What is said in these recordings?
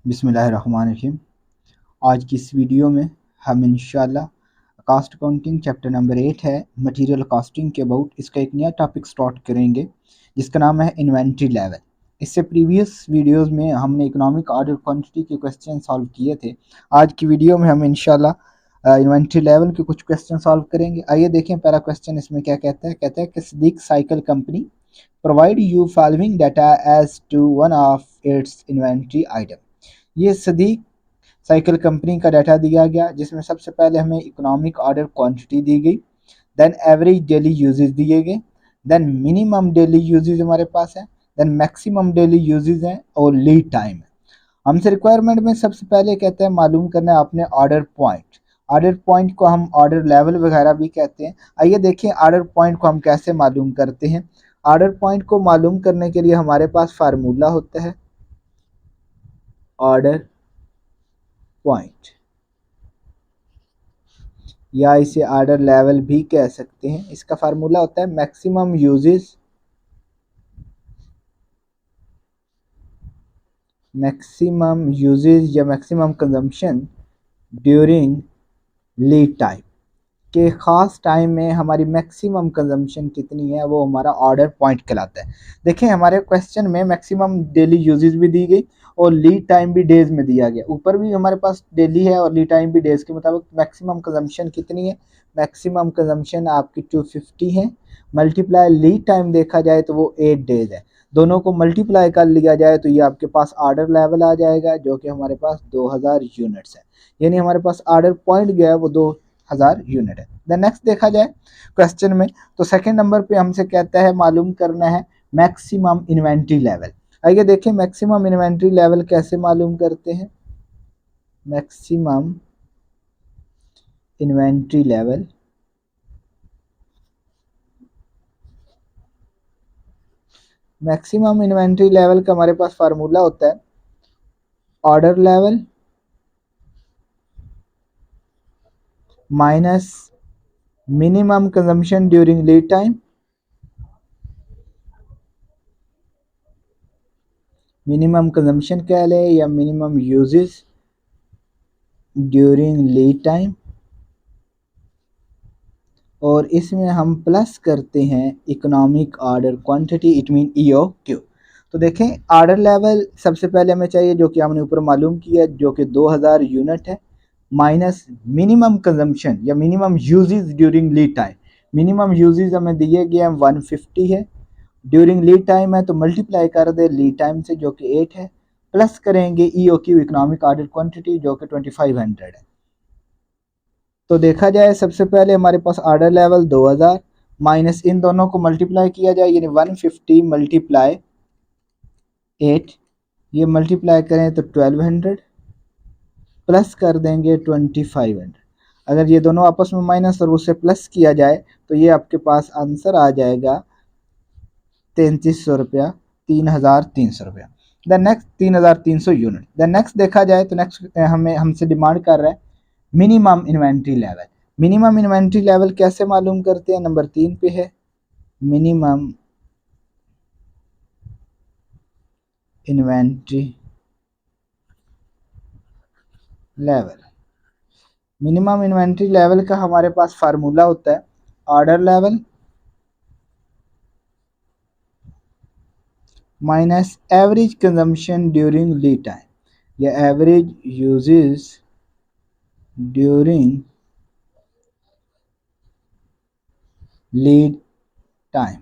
बिस्मिल्लाहिर्रहमानिर्रहीम। आज की इस वीडियो में हम इंशाल्लाह कास्ट अकाउंटिंग चैप्टर नंबर 8 है मटेरियल कॉस्टिंग के अबाउट इसका एक नया टॉपिक स्टार्ट करेंगे जिसका नाम है इन्वेंट्री लेवल। इससे प्रीवियस वीडियोस में हमने इकोनॉमिक ऑर्डर क्वांटिटी के क्वेश्चन सॉल्व किए थे। आज की वीडियो में हम इंशाल्लाह इन्वेंट्री लेवल के कुछ क्वेश्चन सॉल्व करेंगे। आइए देखें पहला क्वेश्चन इसमें क्या कहता है। कहता है कि Sadiq cycle company provide you following data as to one of its inventory item. ये सदीक साइकिल कंपनी का डाटा दिया गया जिसमें सबसे पहले हमें इकोनॉमिक ऑर्डर क्वांटिटी दी गई, देन एवरेज डेली यूजेस दिए गए, देन मिनिमम डेली यूजेस हमारे पास है, देन मैक्सिमम डेली यूजेस हैं और लीड टाइम है। हमसे रिक्वायरमेंट में सबसे पहले कहते हैं मालूम करना है आपने ऑर्डर पॉइंट। ऑर्डर पॉइंट को हम ऑर्डर लेवल वगैरह भी कहते हैं। आइए देखें ऑर्डर पॉइंट को हम कैसे मालूम करते हैं। ऑर्डर पॉइंट को मालूम करने के लिए हमारे पास फार्मूला होता है ऑर्डर पॉइंट, या इसे ऑर्डर लेवल भी कह सकते हैं। इसका फार्मूला होता है मैक्सिमम यूजेस या maximum consumption during lead time. के ख़ास टाइम में हमारी मैक्सिमम कंजम्पशन कितनी है वो हमारा ऑर्डर पॉइंट कहलाता है। देखें हमारे क्वेश्चन में मैक्सिमम डेली यूजेस भी दी गई और लीड टाइम भी डेज में दिया गया। ऊपर भी हमारे पास डेली है और लीड टाइम भी डेज के मुताबिक। मैक्सिमम कंजम्पशन कितनी है? मैक्सिमम कंजम्पशन आपकी 250 है। मल्टीप्लाई लीड टाइम देखा जाए तो वो 8 डेज है। दोनों को मल्टीप्लाई कर लिया जाए तो ये आपके पास ऑर्डर लेवल आ जाएगा जो कि हमारे पास 2000 यूनिट्स है। यानी हमारे पास ऑर्डर पॉइंट गया है वो 2000 यूनिट है। देन नेक्स्ट देखा जाए क्वेश्चन में तो सेकंड नंबर पे हमसे कहता है मालूम करना है मैक्सिमम इन्वेंट्री लेवल। आइए देखें मैक्सिमम इन्वेंट्री लेवल कैसे मालूम करते हैं। मैक्सिमम इन्वेंट्री लेवल का हमारे पास फार्मूला होता है order level minus minimum consumption during lead time minimum consumption कह ले या minimum uses during lead time, और इसमें हम प्लस करते हैं economic order quantity, it mean EOQ। तो देखें ऑर्डर लेवल सबसे पहले हमें चाहिए जो कि हमने ऊपर मालूम किया जो कि 2000 यूनिट है, माइनस मिनिमम कंजम्पशन या minimum uses during lead time. Minimum uses हमें दिए गए हैं 150 है, ड्यूरिंग लीड टाइम है तो मल्टीप्लाई कर दे लीड टाइम से जो कि 8 है, प्लस करेंगे EOQ इकोनॉमिक ऑर्डर क्वांटिटी जो कि 2500 है। तो देखा जाए सबसे पहले हमारे पास ऑर्डर लेवल 2000 माइनस इन दोनों को मल्टीप्लाई किया जाए यानी 150 मल्टीप्लाई 8, ये मल्टीप्लाई करें तो 1200 प्लस कर देंगे 2500। अगर ये दोनों आपस में माइनस और उससे प्लस किया जाए तो ये आपके पास आंसर आ जाएगा 3300 रुपया, 3300 रुपया। Then next 3300 unit. Then next देखा जाए तो नेक्स्ट हमसे डिमांड कर रहा है minimum inventory level. Minimum inventory level कैसे मालूम करते हैं? नंबर 3 पे है minimum inventory level. Minimum inventory level का हमारे पास फार्मूला होता है order level minus average consumption during lead time या average usages during lead time.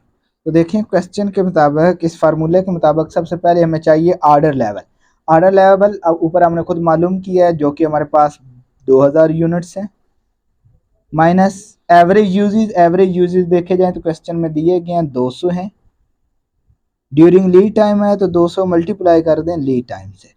तो देखें क्वेश्चन के मुताबिक इस फार्मूले के मुताबिक सबसे पहले हमें चाहिए ऑर्डर लेवल। ऑर्डर लेवल अब ऊपर हमने खुद मालूम किया है जो कि हमारे पास 2000 यूनिट्स हैं, माइनस एवरेज यूजेस देखे जाए तो क्वेश्चन में दिए गए हैं 200 हैं, ड्यूरिंग लीड टाइम है तो 200 मल्टीप्लाई कर दें लीड टाइम से।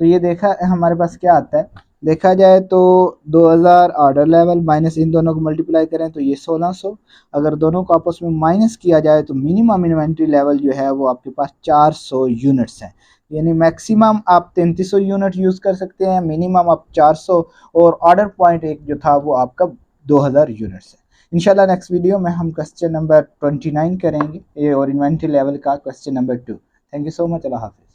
तो ये देखा हमारे पास क्या आता है। देखा जाए तो 2000 ऑर्डर लेवल माइनस इन दोनों को मल्टीप्लाई करें तो ये 1600। अगर दोनों को आपस में माइनस किया जाए तो मिनिमम इन्वेंट्री लेवल जो है वो आपके पास 400 यूनिट्स हैं। यानी मैक्सिमम आप 3300 यूनिट यूज़ कर सकते हैं, मिनिमम आप 400, और ऑर्डर पॉइंट एक जो था वो आपका 2000 यूनिट्स है। इंशाल्लाह नेक्स्ट वीडियो में हम क्वेश्चन नंबर 29 करेंगे और इन्वेंट्री लेवल का question number 2। Thank you so much. अल्लाह हाफिज़।